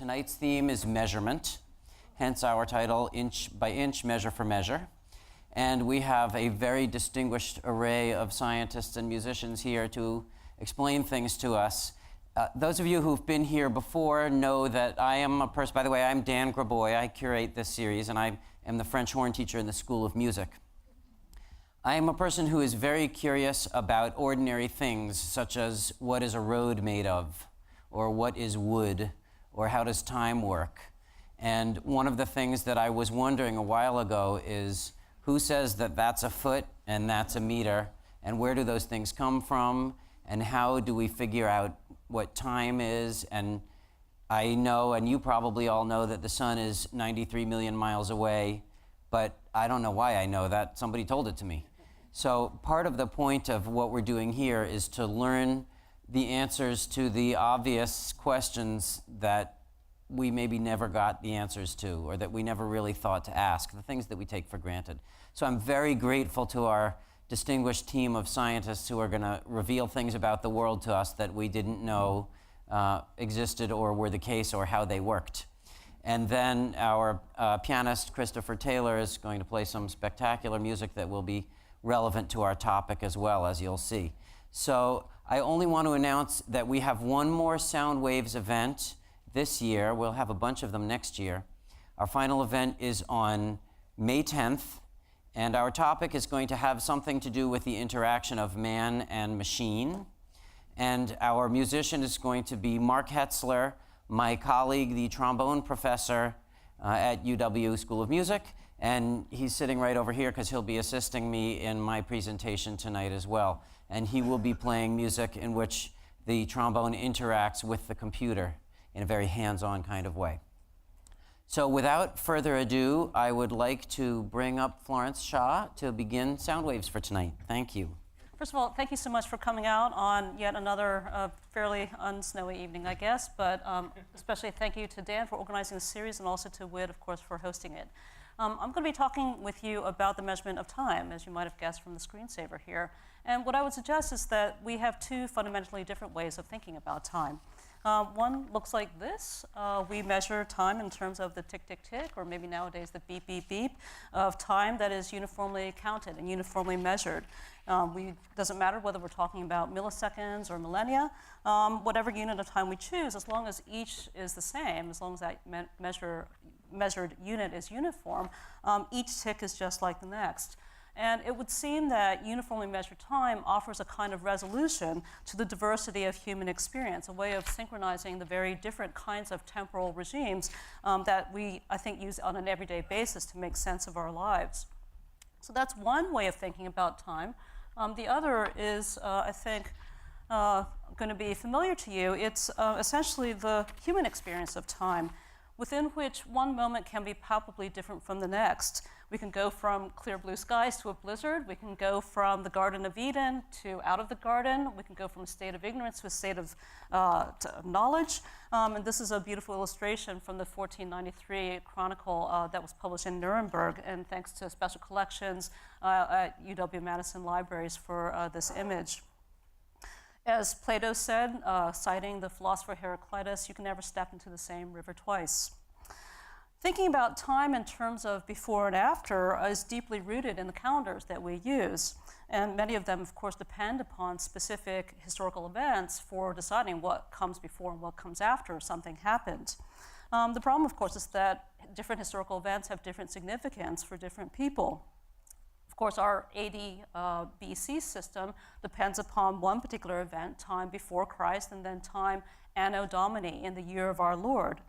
Tonight's theme is measurement, hence our title, Inch by Inch, Measure for Measure. And we have a very distinguished array of scientists and musicians here to explain things to us. Those of you who've been here before know that I am a person, by the way, I'm Dan Graboy, I curate this series, and I am the French horn teacher in the School of Music. I am a person who is very curious about ordinary things, such as what is a road made of, or what is wood, or how does time work. And one of the things that I was wondering a while ago is, who says that that's a foot and that's a meter, and where do those things come from, and how do we figure out what time is? And I know, and you probably all know, that the sun is 93 million miles away, but I don't know why I know that. Somebody told it to me. So part of the point of what we're doing here is to learn the answers to the obvious questions that we maybe never got the answers to, or that we never really thought to ask, the things that we take for granted. So I'm very grateful to our distinguished team of scientists who are going to reveal things about the world to us that we didn't know existed or were the case, or how they worked. And then our pianist, Christopher Taylor, is going to play some spectacular music that will be relevant to our topic as well, as you'll see. So I only want to announce that we have one more SoundWaves event this year. We'll have a bunch of them next year. Our final event is on May 10th, and our topic is going to have something to do with the interaction of man and machine. And our musician is going to be Mark Hetzler, my colleague, the trombone professor at UW School of Music. And he's sitting right over here because he'll be assisting me in my presentation tonight as well. And he will be playing music in which the trombone interacts with the computer in a very hands-on kind of way. So without further ado, I would like to bring up Florence Hsia to begin SoundWaves for tonight. Thank you. First of all, thank you so much for coming out on yet another fairly unsnowy evening, I guess, but especially thank you to Dan for organizing the series, and also to WIT, of course, for hosting it. I'm going to be talking with you about the measurement of time, as you might have guessed from the screensaver here. And what I would suggest is that we have two fundamentally different ways of thinking about time. One looks like this. We measure time in terms of the tick, tick, tick, or maybe nowadays the beep, beep, beep, of time that is uniformly counted and uniformly measured. Doesn't matter whether we're talking about milliseconds or millennia, whatever unit of time we choose, as long as each is the same, as long as that measured unit is uniform, each tick is just like the next. And it would seem that uniformly measured time offers a kind of resolution to the diversity of human experience, a way of synchronizing the very different kinds of temporal regimes that we, I think, use on an everyday basis to make sense of our lives. So that's one way of thinking about time. The other is, I think, going to be familiar to you. It's essentially the human experience of time, within which one moment can be palpably different from the next. We can go from clear blue skies to a blizzard. We can go from the Garden of Eden to out of the garden. We can go from a state of ignorance to a state of knowledge. And this is a beautiful illustration from the 1493 chronicle that was published in Nuremberg, and thanks to special collections at UW-Madison libraries for this image. As Plato said, citing the philosopher Heraclitus, you can never step into the same river twice. Thinking about time in terms of before and after is deeply rooted in the calendars that we use. And many of them, of course, depend upon specific historical events for deciding what comes before and what comes after something happened. The problem, of course, is that different historical events have different significance for different people. Of course, our AD BC system depends upon one particular event, time before Christ, and then time Anno Domini, in the year of our Lord.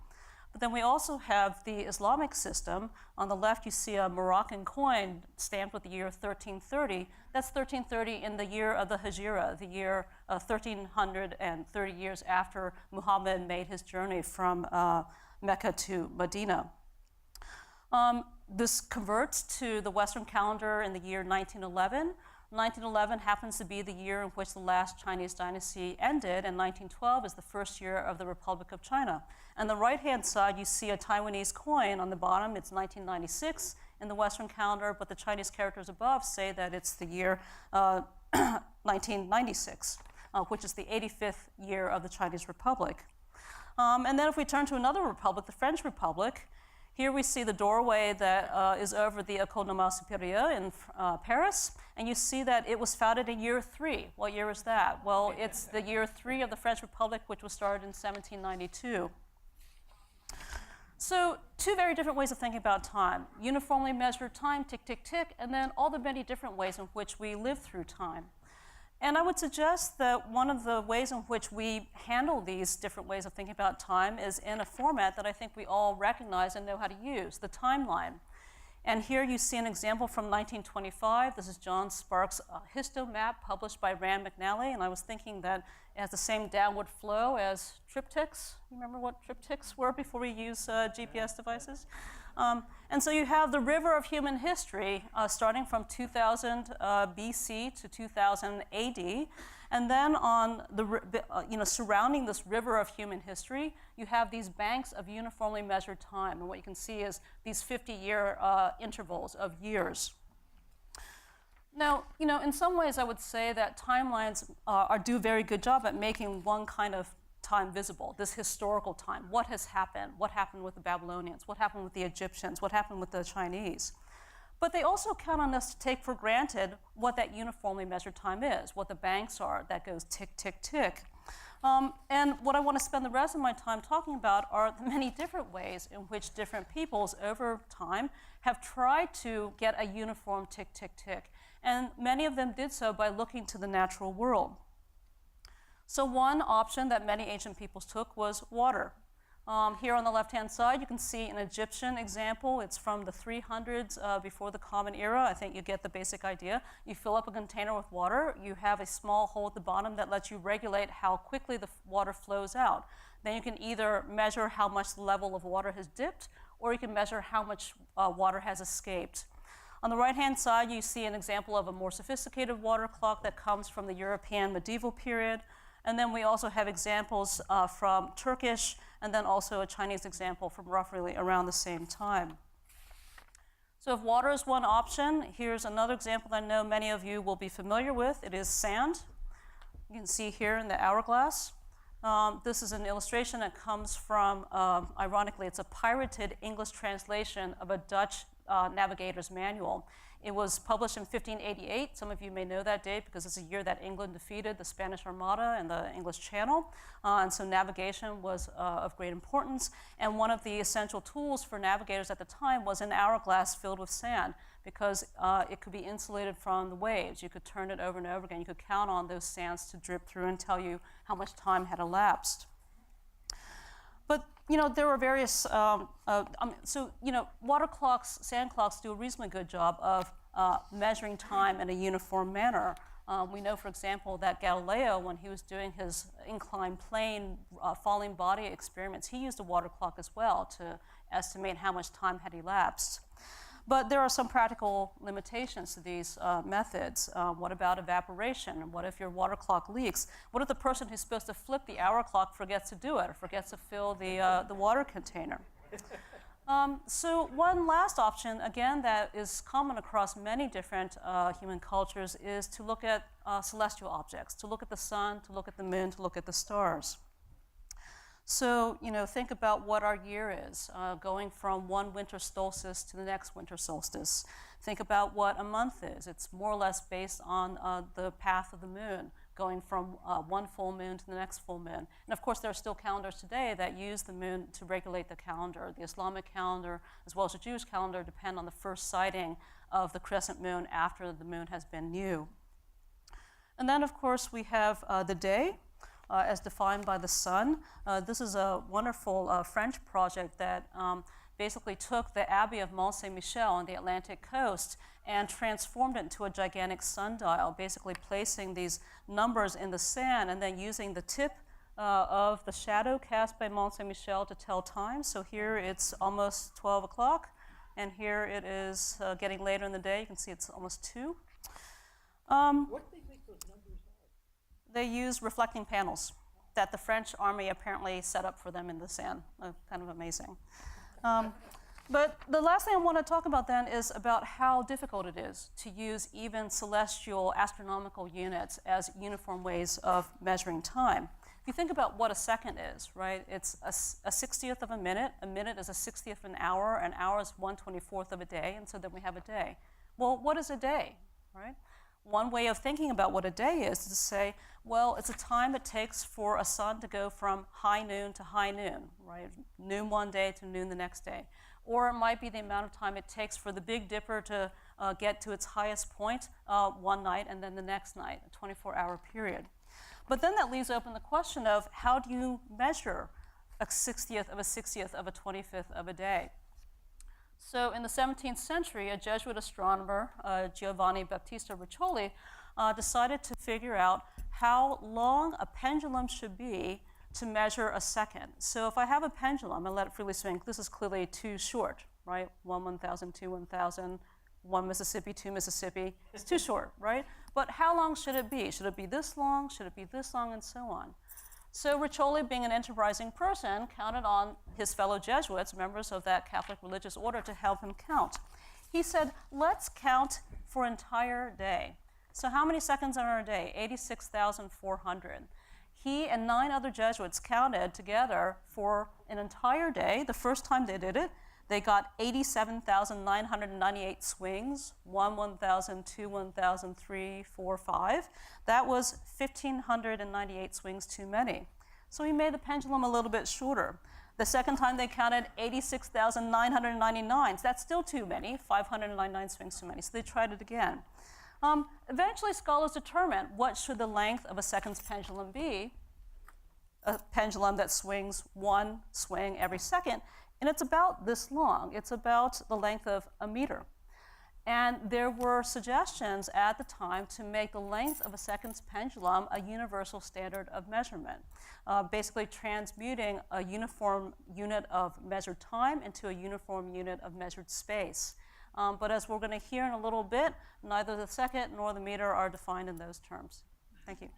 But then we also have the Islamic system. On the left, you see a Moroccan coin stamped with the year 1330. That's 1330 in the year of the Hijra, the year 1330 years after Muhammad made his journey from Mecca to Medina. This converts to the Western calendar in the year 1911. 1911 happens to be the year in which the last Chinese dynasty ended, and 1912 is the first year of the Republic of China. On the right-hand side, you see a Taiwanese coin. On the bottom, it's 1996 in the Western calendar, but the Chinese characters above say that it's the year 1996, which is the 85th year of the Chinese Republic. And then if we turn to another republic, the French Republic, here we see the doorway that is over the École Normale Supérieure in Paris, and you see that it was founded in year 3. What year is that? Well, it's the year 3 of the French Republic, which was started in 1792. So 2 very different ways of thinking about time. Uniformly measured time, tick, tick, tick, and then all the many different ways in which we live through time. And I would suggest that one of the ways in which we handle these different ways of thinking about time is in a format that I think we all recognize and know how to use, the timeline. And here you see an example from 1925. This is John Sparks' histomap published by Rand McNally, and I was thinking that it has the same downward flow as triptychs. You remember what triptychs were before we used GPS devices? And so you have the river of human history starting from 2000 BC to 2000 AD, and then on the surrounding this river of human history, you have these banks of uniformly measured time, and what you can see is these 50-year intervals of years. Now, in some ways, I would say that timelines do a very good job at making one kind of time visible, this historical time. What has happened? What happened with the Babylonians? What happened with the Egyptians? What happened with the Chinese? But they also count on us to take for granted what that uniformly measured time is, what the banks are that goes tick, tick, tick. And what I want to spend the rest of my time talking about are the many different ways in which different peoples over time have tried to get a uniform tick, tick, tick. And many of them did so by looking to the natural world. So one option that many ancient peoples took was water. Here on the left-hand side, you can see an Egyptian example. It's from the 300s before the Common Era. I think you get the basic idea. You fill up a container with water. You have a small hole at the bottom that lets you regulate how quickly the water flows out. Then you can either measure how much the level of water has dipped, or you can measure how much water has escaped. On the right-hand side, you see an example of a more sophisticated water clock that comes from the European medieval period. And then we also have examples from Turkish, and then also a Chinese example from roughly around the same time. So if water is one option, here's another example that I know many of you will be familiar with. It is sand. You can see here in the hourglass. This is an illustration that comes from, ironically, it's a pirated English translation of a Dutch navigator's manual. It was published in 1588. Some of you may know that date because it's a year that England defeated the Spanish Armada in the English Channel. And so navigation was of great importance. And one of the essential tools for navigators at the time was an hourglass filled with sand because it could be insulated from the waves. You could turn it over and over again. You could count on those sands to drip through and tell you how much time had elapsed. But there were various, water clocks, sand clocks do a reasonably good job of measuring time in a uniform manner. We know, for example, that Galileo, when he was doing his inclined plane falling body experiments, he used a water clock as well to estimate how much time had elapsed. But there are some practical limitations to these methods. What about evaporation? What if your water clock leaks? What if the person who's supposed to flip the hour clock forgets to do it or forgets to fill the water container? So one last option, again, that is common across many different human cultures is to look at celestial objects, to look at the sun, to look at the moon, to look at the stars. So, think about what our year is, going from one winter solstice to the next winter solstice. Think about what a month is. It's more or less based on the path of the moon, going from one full moon to the next full moon. And of course, there are still calendars today that use the moon to regulate the calendar. The Islamic calendar, as well as the Jewish calendar, depend on the first sighting of the crescent moon after the moon has been new. And then, of course, we have the day. As defined by the sun. This is a wonderful French project that basically took the Abbey of Mont Saint-Michel on the Atlantic coast and transformed it into a gigantic sundial, basically placing these numbers in the sand and then using the tip of the shadow cast by Mont Saint-Michel to tell time. So here it's almost 12 o'clock, and here it is getting later in the day. You can see it's almost 2. What do they think those numbers are? They use reflecting panels that the French army apparently set up for them in the sand. Kind of amazing. But the last thing I want to talk about then is about how difficult it is to use even celestial astronomical units as uniform ways of measuring time. If you think about what a second is, right? It's a 60th of a minute is a 60th of an hour is 1/24th of a day, and so then we have a day. Well, what is a day, right? One way of thinking about what a day is to say, well, it's a time it takes for a sun to go from high noon to high noon, right? Noon one day to noon the next day. Or it might be the amount of time it takes for the Big Dipper to get to its highest point one night and then the next night, a 24-hour period. But then that leaves open the question of how do you measure a 60th of a 60th of a 25th of a day? So in the 17th century, a Jesuit astronomer, Giovanni Battista Riccioli, decided to figure out how long a pendulum should be to measure a second. So if I have a pendulum and let it freely swing, this is clearly too short, right? 1 1,000, 2 1,000, 1 Mississippi, 2 Mississippi. It's too short, right? But how long should it be? Should it be this long? Should it be this long? And so on. So Riccioli, being an enterprising person, counted on his fellow Jesuits, members of that Catholic religious order, to help him count. He said, let's count for an entire day. So how many seconds are in a day? 86,400. He and 9 other Jesuits counted together for an entire day. The first time they did it, they got 87,998 swings, 1 1,000, 2 1,000, 3, 4, 5. That was 1,598 swings too many. So he made the pendulum a little bit shorter. The second time they counted 86,999. So that's still too many, 599 swings too many. So they tried it again. Eventually, scholars determined what should the length of a second's pendulum be, a pendulum that swings 1 swing every second, and it's about this long. It's about the length of a meter. And there were suggestions at the time to make the length of a second's pendulum a universal standard of measurement, basically transmuting a uniform unit of measured time into a uniform unit of measured space. But as we're going to hear in a little bit, neither the second nor the meter are defined in those terms. Thank you.